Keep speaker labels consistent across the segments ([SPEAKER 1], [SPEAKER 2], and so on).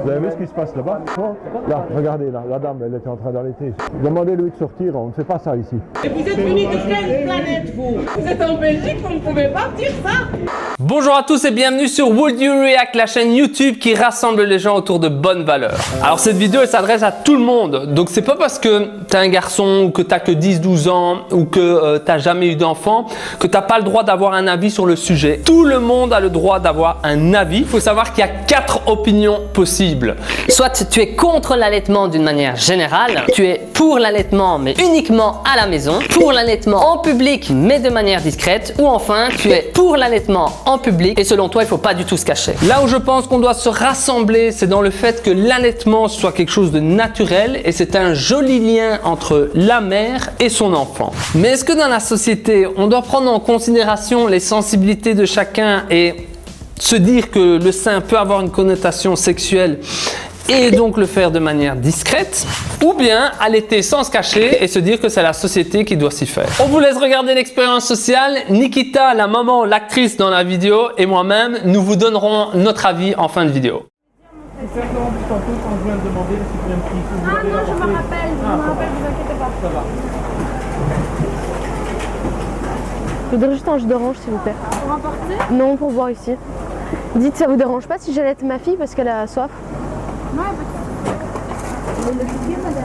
[SPEAKER 1] Vous avez vu ce qui se passe là-bas? Là, regardez, là, la dame, elle était en train d'allaiter. Demandez-lui de sortir, on ne fait pas ça ici.
[SPEAKER 2] Et vous êtes venu de quelle planète, vous? Vous êtes en Belgique, vous ne pouvez pas dire ça.
[SPEAKER 3] Bonjour à tous et bienvenue sur Would You React, la chaîne YouTube qui rassemble les gens autour de bonnes valeurs. Alors cette vidéo, elle s'adresse à tout le monde. Donc c'est pas parce que t'es un garçon ou que t'as que 10-12 ans ou que t'as jamais eu d'enfant que t'as pas le droit d'avoir un avis sur le sujet. Tout le monde a le droit d'avoir un avis. Il faut savoir qu'il y a 4 opinions possibles.
[SPEAKER 4] Soit tu es contre l'allaitement d'une manière générale, tu es pour l'allaitement mais uniquement à la maison, pour l'allaitement en public mais de manière discrète, ou enfin tu es pour l'allaitement en public et selon toi il ne faut pas du tout se cacher.
[SPEAKER 3] Là où je pense qu'on doit se rassembler, c'est dans le fait que l'allaitement soit quelque chose de naturel et c'est un joli lien entre la mère et son enfant. Mais est-ce que dans la société, on doit prendre en considération les sensibilités de chacun et se dire que le sein peut avoir une connotation sexuelle et donc le faire de manière discrète, ou bien allaiter sans se cacher et se dire que c'est la société qui doit s'y faire. On vous laisse regarder l'expérience sociale. Nikita, la maman, l'actrice dans la vidéo, et moi-même, nous vous donnerons notre avis en fin de vidéo.
[SPEAKER 5] Ah non, je me rappelle, vous inquiétez pas. Ça va. Je voudrais juste un jus d'orange, s'il vous plaît. Pour emporter? Non, pour boire ici. Dites, ça vous dérange pas si j'allaite ma fille parce qu'elle a soif? Non, pas de souci. Madame.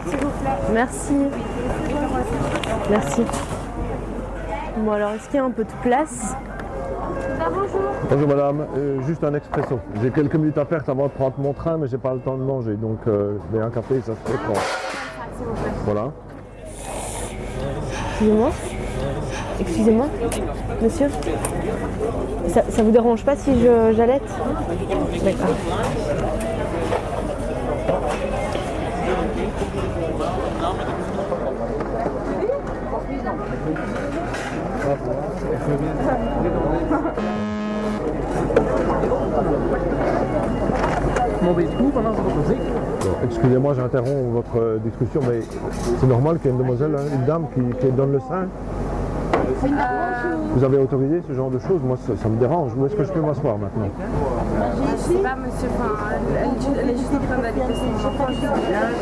[SPEAKER 5] S'il vous plaît. Merci. Merci. Bon alors, est-ce qu'il y a un peu de place? Bonjour.
[SPEAKER 1] Bonjour madame, juste un expresso. J'ai quelques minutes à perdre avant de prendre mon train, mais j'ai pas le temps de manger, donc mais un café, ça se fait prendre.
[SPEAKER 5] S'il vous plaît.
[SPEAKER 1] Voilà.
[SPEAKER 5] Excusez-moi. Excusez-moi, monsieur. Ça vous dérange pas si j'allaite? D'accord.
[SPEAKER 1] Excusez-moi, j'interromps votre discussion, mais c'est normal qu'il y ait une demoiselle, hein, une dame qui donne le sein? Vous avez autorisé ce genre de choses? Moi, ça me dérange. Où est-ce que je peux m'asseoir maintenant?
[SPEAKER 5] Je sais pas, monsieur. Elle est juste en train d'allaiter son enfant.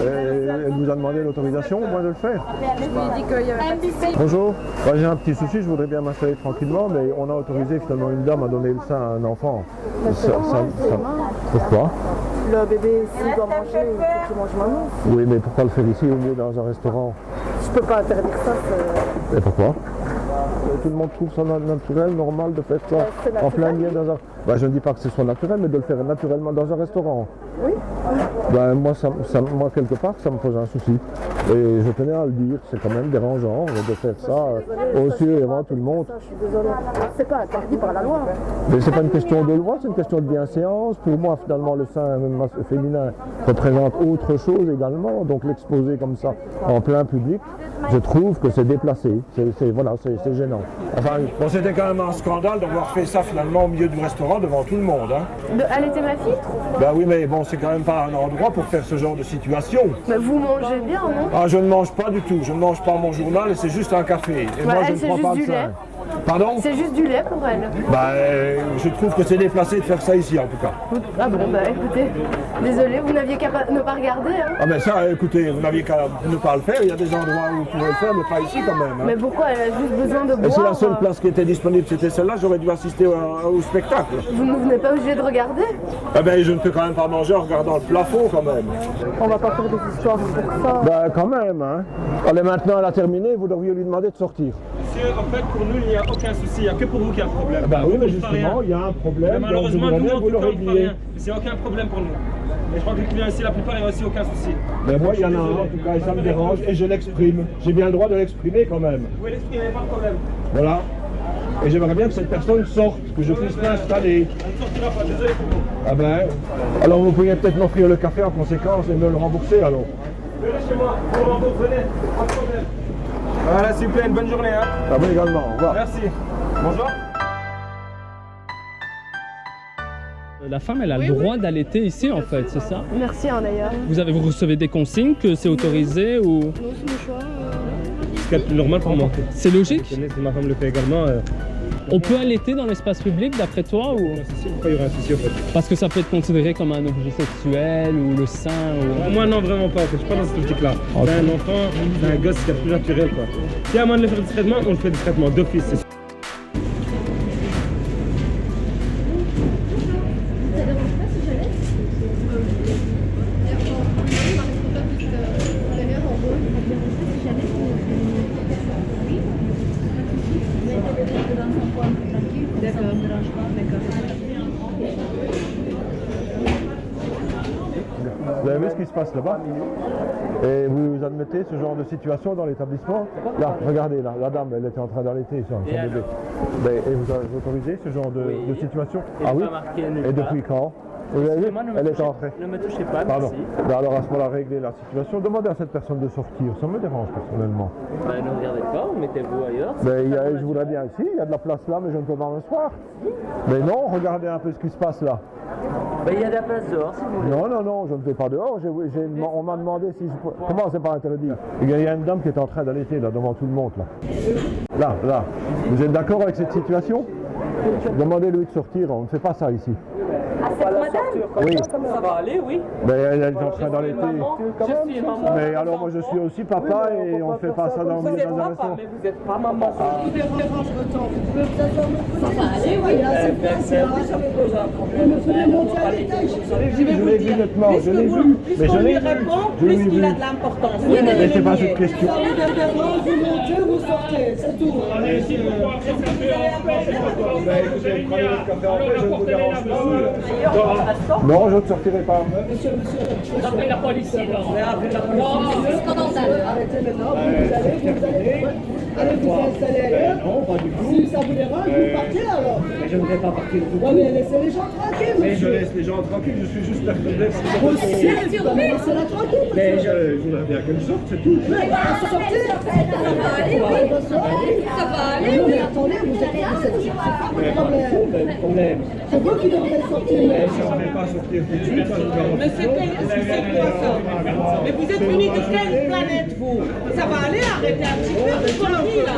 [SPEAKER 1] Elle vous a demandé l'autorisation, moi, de le faire?
[SPEAKER 5] Je lui ai dit qu'il y avait pas de souci.
[SPEAKER 1] Bonjour. J'ai un petit souci, je voudrais bien m'installer tranquillement, mais on a autorisé finalement une dame à donner le sein à un enfant. Pourquoi?
[SPEAKER 5] Le bébé, s'il doit manger, il faut qu'il mange maintenant.
[SPEAKER 1] Oui, mais pourquoi le faire ici au lieu dans un restaurant?
[SPEAKER 5] Je peux pas interdire ça.
[SPEAKER 1] Et pourquoi? Tout le monde trouve ça naturel, normal de faire ça en plein milieu dans un... Ben, je ne dis pas que ce soit naturel, mais de le faire naturellement dans un restaurant. Oui. Ben, moi, moi, quelque part, ça me pose un souci. Et je tenais à le dire, c'est quand même dérangeant de faire ça au cieux et devant tout le monde.
[SPEAKER 5] Je suis désolée. C'est pas interdit par la loi.
[SPEAKER 1] Mais c'est pas une question de loi, c'est une question de bienséance. Pour moi, finalement, le sein féminin représente autre chose également. Donc l'exposer comme ça en plein public, je trouve que c'est déplacé. Voilà, c'est gênant. Enfin, bon, c'était quand même un scandale d'avoir fait ça finalement au milieu du restaurant devant tout le monde. Hein.
[SPEAKER 5] Allaiter ma fille?
[SPEAKER 1] Ben oui, mais bon, c'est quand même pas un endroit pour faire ce genre de situation.
[SPEAKER 5] Mais vous mangez bien, non?
[SPEAKER 1] Ah, je ne mange pas du tout. Je ne mange pas mon journal et c'est juste un café. Et moi, je ne prends pas le sein. Pardon?
[SPEAKER 5] C'est juste du lait pour elle.
[SPEAKER 1] Bah, je trouve que c'est déplacé de faire ça ici en tout cas.
[SPEAKER 5] Ah bon, bah écoutez, désolé, vous n'aviez qu'à ne pas regarder. Hein.
[SPEAKER 1] Ah ben ça, écoutez, vous n'aviez qu'à ne pas le faire. Il y a des endroits où vous pouvez le faire, mais pas ici quand même. Hein.
[SPEAKER 5] Mais pourquoi? Elle a juste besoin de boire.
[SPEAKER 1] Et si la seule place qui était disponible c'était celle-là, j'aurais dû assister au spectacle.
[SPEAKER 5] Vous n'êtes pas obligé de regarder?
[SPEAKER 1] Ah ben je ne peux quand même pas manger en regardant le plafond quand même.
[SPEAKER 5] On va pas faire des histoires pour ça.
[SPEAKER 1] Bah quand même, hein. Allez, maintenant elle a terminé, vous devriez lui demander de sortir.
[SPEAKER 6] Monsieur, en fait, pour nous, il n'y a aucun souci. Il n'y a que pour vous qu'il y a un problème.
[SPEAKER 1] Bah oui, mais justement, il y a un problème.
[SPEAKER 6] Mais malheureusement, nous, en
[SPEAKER 1] vous
[SPEAKER 6] tout cas,
[SPEAKER 1] l'aurez
[SPEAKER 6] on ne
[SPEAKER 1] oublié.
[SPEAKER 6] rien. Mais c'est aucun problème pour nous. Et je crois que les clients ici, la plupart, il n'y a aussi aucun souci.
[SPEAKER 1] Mais moi, il y en a un, en tout cas, et ça me dérange, et je l'exprime. J'ai bien le droit de l'exprimer quand même.
[SPEAKER 6] Vous pouvez l'exprimer, pas de problème.
[SPEAKER 1] Voilà. Et j'aimerais bien que cette personne sorte, que je puisse m'installer.
[SPEAKER 6] On ne sortira pas, désolé pour vous.
[SPEAKER 1] Ah ben, alors vous pourriez peut-être m'offrir le café en conséquence et me le rembourser alors.
[SPEAKER 6] Venez chez moi, pour le rembourser, venez, pas de problème. Voilà, s'il vous plaît, une bonne journée. Hein.
[SPEAKER 1] Ah oui, également, au revoir.
[SPEAKER 6] Merci. Bonjour.
[SPEAKER 7] La femme, elle a le droit d'allaiter ici, en fait, c'est ça?
[SPEAKER 5] Merci, hein, d'ailleurs.
[SPEAKER 7] Vous recevez des consignes que c'est autorisé ou?
[SPEAKER 5] Non, c'est le choix.
[SPEAKER 6] qu'il y a de plus normal pour moi.
[SPEAKER 7] C'est logique.
[SPEAKER 6] Si ma femme le fait également.
[SPEAKER 7] On peut allaiter dans l'espace public d'après toi ou...
[SPEAKER 6] Pourquoi il y aurait un souci en fait?
[SPEAKER 7] Parce que ça peut être considéré comme un objet sexuel ou le sein ou...
[SPEAKER 6] Moi non, vraiment pas, je suis pas dans cette optique là. C'est un enfant, c'est un gosse qui est plus naturel quoi. S'il y a moyen de le faire discrètement, on le fait discrètement, d'office. C'est sûr.
[SPEAKER 1] Vous avez vu ce qui se passe là-bas? Et vous admettez ce genre de situation dans l'établissement? Là, regardez, là, la dame, elle était en train d'allaiter son bébé. Et vous avez autorisé ce genre de situation? Ah oui? Et depuis quand? Vous avez vu? Elle est entrée.
[SPEAKER 7] Ne me touchez pas,
[SPEAKER 1] pardon. Ben alors à ce moment-là, régler la situation. Demandez à cette personne de sortir. Ça me dérange personnellement.
[SPEAKER 7] Ne regardez pas, mettez-vous ailleurs.
[SPEAKER 1] Ben, je voudrais bien ici, il y a de la place là, mais je ne peux pas m'asseoir. Mais non, regardez un peu ce qui se passe là.
[SPEAKER 7] Il y a de la place dehors si vous voulez.
[SPEAKER 1] Non, je ne vais pas dehors. On m'a demandé si je peux... Comment c'est pas interdit? Il y a une dame qui est en train d'allaiter là, devant tout le monde là. Là. Vous êtes d'accord avec cette situation? Demandez-lui de sortir, on ne fait pas ça ici. Oui.
[SPEAKER 7] Ça va aller, oui.
[SPEAKER 1] Mais elle est en train d'allaiter.
[SPEAKER 7] Je suis maman.
[SPEAKER 1] Mais alors moi je suis aussi papa et on ne fait pas ça dans le milieu d'un restaurant.
[SPEAKER 7] Mais vous n'êtes pas maman.
[SPEAKER 2] Je vais vous dire, plus qu'on lui répond, plus il a de l'importance.
[SPEAKER 1] Mais c'est pas cette question.
[SPEAKER 2] Vous sortez, c'est tout.
[SPEAKER 1] Non, je ne sortirai pas.
[SPEAKER 7] Appelez la police.
[SPEAKER 2] Arrêtez maintenant, allez vous installer ailleurs. Non, pas du tout. Si ça vous dérange, vous partez alors.
[SPEAKER 6] Mais je ne vais pas partir du tout.
[SPEAKER 2] Ouais, mais laissez les gens tranquilles.
[SPEAKER 6] Mais je laisse les gens tranquilles, je suis juste la complexe.
[SPEAKER 2] Aussi, laissez-la tranquille.
[SPEAKER 6] Mais je voudrais bien qu'elle sorte, c'est tout.
[SPEAKER 2] Mais elle va sortir. Ça va aller. Non, mais attendez, vous êtes pas problème. C'est vous qui devrez sortir.
[SPEAKER 6] Mais je ne vais pas sortir tout de suite.
[SPEAKER 2] Mais c'est quoi ça? Mais vous êtes venus de quelle planète vous? Ça va aller, arrêtez un petit peu de conneries là.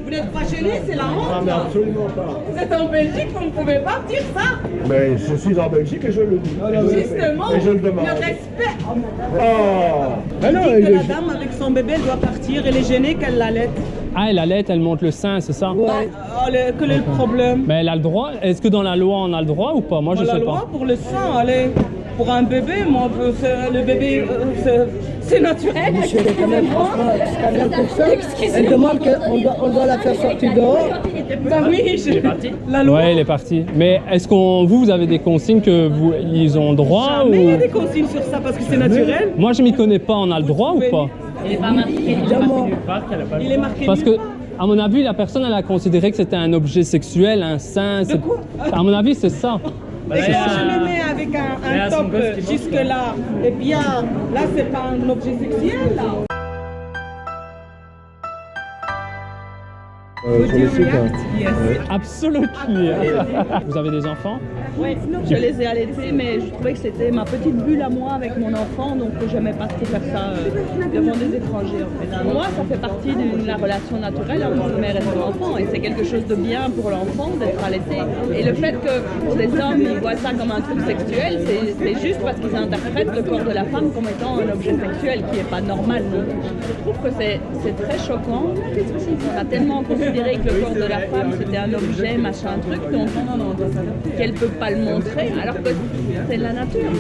[SPEAKER 2] Vous n'êtes pas gênés, c'est la honte là.
[SPEAKER 6] Absolument pas.
[SPEAKER 2] Vous êtes en Belgique, vous ne pouvez pas dire ça.
[SPEAKER 6] Mais je suis en Belgique et je le dis.
[SPEAKER 2] Justement,
[SPEAKER 6] Et je le demande.
[SPEAKER 2] le respect.
[SPEAKER 6] Ah non,
[SPEAKER 2] Que la dame avec son bébé elle doit partir, elle est gênée qu'elle l'allaite.
[SPEAKER 7] Ah, elle allait, elle monte le sein, c'est ça?
[SPEAKER 2] Quel est le problème?
[SPEAKER 7] Mais elle a le droit. Est-ce que dans la loi on a le droit ou pas? Moi je
[SPEAKER 2] On a
[SPEAKER 7] sais
[SPEAKER 2] le
[SPEAKER 7] pas.
[SPEAKER 2] droit pour le sang, allez. Pour un bébé, moi, le bébé, c'est naturel.
[SPEAKER 8] Monsieur, elle est quand même franchement scandale pour ça. Elle demande qu'on doit la faire sortir dehors.
[SPEAKER 2] Bah oui, la loi.
[SPEAKER 7] Ouais, elle est partie. Mais est-ce qu'on vous avez des consignes que ils ont droit
[SPEAKER 2] Mais il y a
[SPEAKER 7] ou...
[SPEAKER 2] des consignes sur ça parce que c'est naturel.
[SPEAKER 7] Moi je m'y connais pas, on a le droit ou pas?
[SPEAKER 2] Il est marqué.
[SPEAKER 7] Parce que à mon avis, la personne elle a considéré que c'était un objet sexuel, un sein.
[SPEAKER 2] De quoi?
[SPEAKER 7] À mon avis, c'est ça.
[SPEAKER 2] Et quand je me mets avec un top jusque là, et bien là c'est pas un objet sexuel là.
[SPEAKER 1] Sur le site,
[SPEAKER 7] Absolument. Vous avez des enfants?
[SPEAKER 9] Oui, je les ai allaités, mais je trouvais que c'était ma petite bulle à moi avec mon enfant, donc j'aimais pas trop faire ça devant des étrangers. En fait. Pour moi, ça fait partie de la relation naturelle entre mère et son enfant, et c'est quelque chose de bien pour l'enfant d'être allaité. Et le fait que pour des hommes, ils voient ça comme un truc sexuel, c'est juste parce qu'ils interprètent le corps de la femme comme étant un objet sexuel qui n'est pas normal. Donc, je trouve que c'est très choquant. On a tellement considéré que le corps de la femme c'était un objet, machin truc, donc qu'elle peut pas le montrer, alors que c'est de la nature.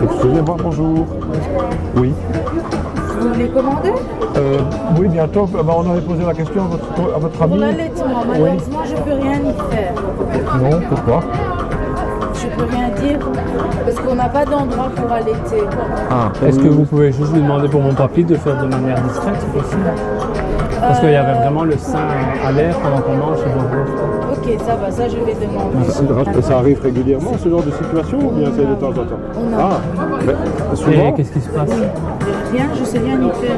[SPEAKER 1] Excusez-moi, bonjour. Oui.
[SPEAKER 10] Vous voulez commander?
[SPEAKER 1] Oui, bientôt. On avait posé la question à votre ami.
[SPEAKER 10] Pour l'allaitement, malheureusement, je ne peux rien y faire.
[SPEAKER 1] Non, pourquoi?
[SPEAKER 10] Je ne peux rien dire parce qu'on n'a pas d'endroit pour allaiter.
[SPEAKER 7] Est-ce que vous pouvez juste lui demander pour mon papy de faire de manière discrète, c'est possible? Parce qu'il y avait vraiment le sein à l'air pendant qu'on mange.
[SPEAKER 10] Ok, Ok, ça va, ça je vais demander.
[SPEAKER 1] Ça arrive régulièrement ce genre de situation ou bien c'est de temps en temps? Ah, mais souvent.
[SPEAKER 7] Et qu'est-ce qui se passe?
[SPEAKER 10] Rien, je sais rien y faire.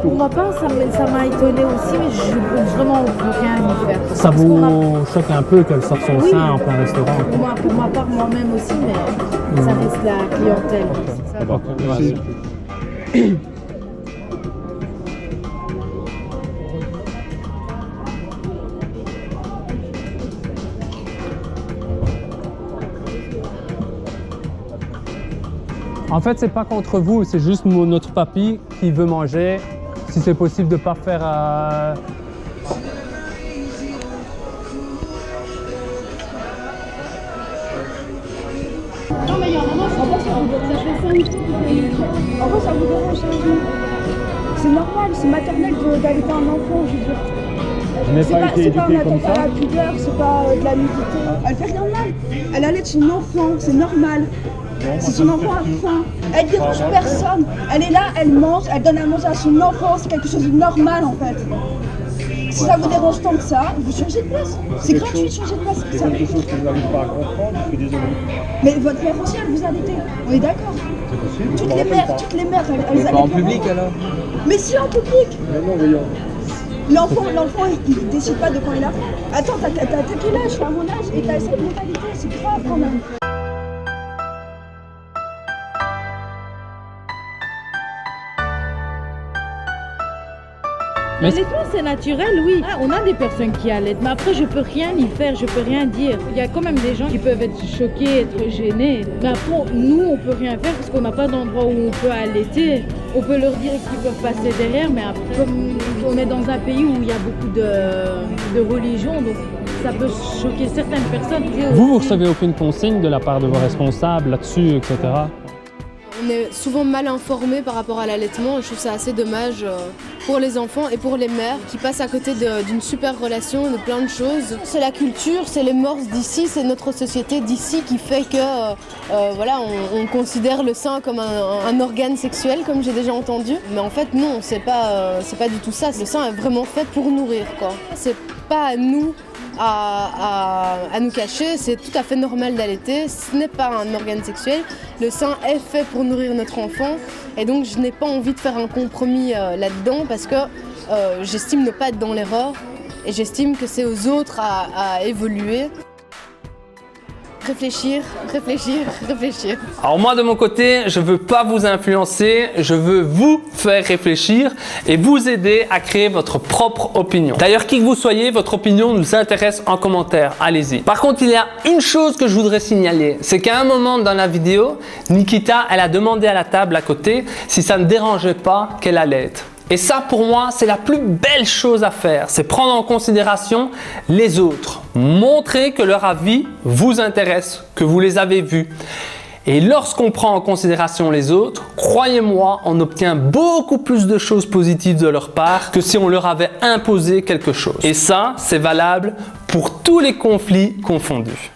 [SPEAKER 10] Pour ma part, ça m'a étonné aussi, mais je vraiment rien y faire.
[SPEAKER 7] Ça vous choque un peu qu'elle sorte son sein en plein restaurant?
[SPEAKER 10] Pour ma part, moi-même aussi, mais ça reste la clientèle. Ça va.
[SPEAKER 7] Merci. En fait, c'est pas contre vous, c'est juste notre papy qui veut manger. Si c'est possible de pas faire...
[SPEAKER 10] Non, mais il y a un moment, ça fait 5. En vrai, ça vous dérange, sérieusement. C'est normal, c'est maternel d'allaiter un enfant, je veux dire.
[SPEAKER 6] Je n'ai pas été éduqué comme ça.
[SPEAKER 10] C'est pas la pudeur, c'est pas de la nudité. Elle fait rien de mal. Elle allait son enfant, c'est normal. C'est son enfant a faim. Elle dérange personne. Elle est là, elle mange, elle donne à manger à son enfant. C'est quelque chose de normal en fait. Si ça vous dérange tant que ça, vous changez de place. C'est gratuit de changer de place.
[SPEAKER 6] C'est quelque chose que vous n'arrivez pas à comprendre, je suis désolé.
[SPEAKER 10] Mais votre mère aussi, elle vous a allaité. On est d'accord.
[SPEAKER 6] C'est possible.
[SPEAKER 10] Toutes les mères, elles allaitent.
[SPEAKER 11] Pas en public alors?
[SPEAKER 10] Mais si en public.
[SPEAKER 6] Mais non, voyons.
[SPEAKER 10] L'enfant, il décide pas de quand il a faim. Attends, t'as quel âge? À mon âge, et t'as cette mentalité, c'est grave quand même.
[SPEAKER 12] L'allaitement c'est naturel, oui. On a des personnes qui allaitent, mais après je peux rien y faire, je peux rien dire. Il y a quand même des gens qui peuvent être choqués, être gênés. Mais après, nous on peut rien faire parce qu'on n'a pas d'endroit où on peut allaiter. On peut leur dire ce qu'ils peuvent passer derrière, mais après, comme on est dans un pays où il y a beaucoup de religions, donc ça peut choquer certaines personnes.
[SPEAKER 7] Vous recevez aucune consigne de la part de vos responsables là-dessus, etc.
[SPEAKER 5] On est souvent mal informés par rapport à l'allaitement et je trouve ça assez dommage pour les enfants et pour les mères qui passent à côté d'une super relation, de plein de choses. C'est la culture, c'est les mœurs d'ici, c'est notre société d'ici qui fait que voilà, on considère le sein comme un organe sexuel, comme j'ai déjà entendu. Mais en fait non, c'est pas du tout ça. Le sein est vraiment fait pour nourrir, quoi. C'est pas à nous à nous cacher, c'est tout à fait normal d'allaiter, ce n'est pas un organe sexuel, le sein est fait pour nourrir notre enfant et donc je n'ai pas envie de faire un compromis là-dedans parce que j'estime ne pas être dans l'erreur et j'estime que c'est aux autres à évoluer. Réfléchir, réfléchir, réfléchir.
[SPEAKER 3] Alors moi de mon côté, je veux pas vous influencer, je veux vous faire réfléchir et vous aider à créer votre propre opinion. D'ailleurs, qui que vous soyez, votre opinion nous intéresse en commentaire, allez-y. Par contre, il y a une chose que je voudrais signaler, c'est qu'à un moment dans la vidéo, Nikita, elle a demandé à la table à côté si ça ne dérangeait pas qu'elle allaite. Et ça, pour moi, c'est la plus belle chose à faire. C'est prendre en considération les autres. Montrer que leur avis vous intéresse, que vous les avez vus. Et lorsqu'on prend en considération les autres, croyez-moi, on obtient beaucoup plus de choses positives de leur part que si on leur avait imposé quelque chose. Et ça, c'est valable pour tous les conflits confondus.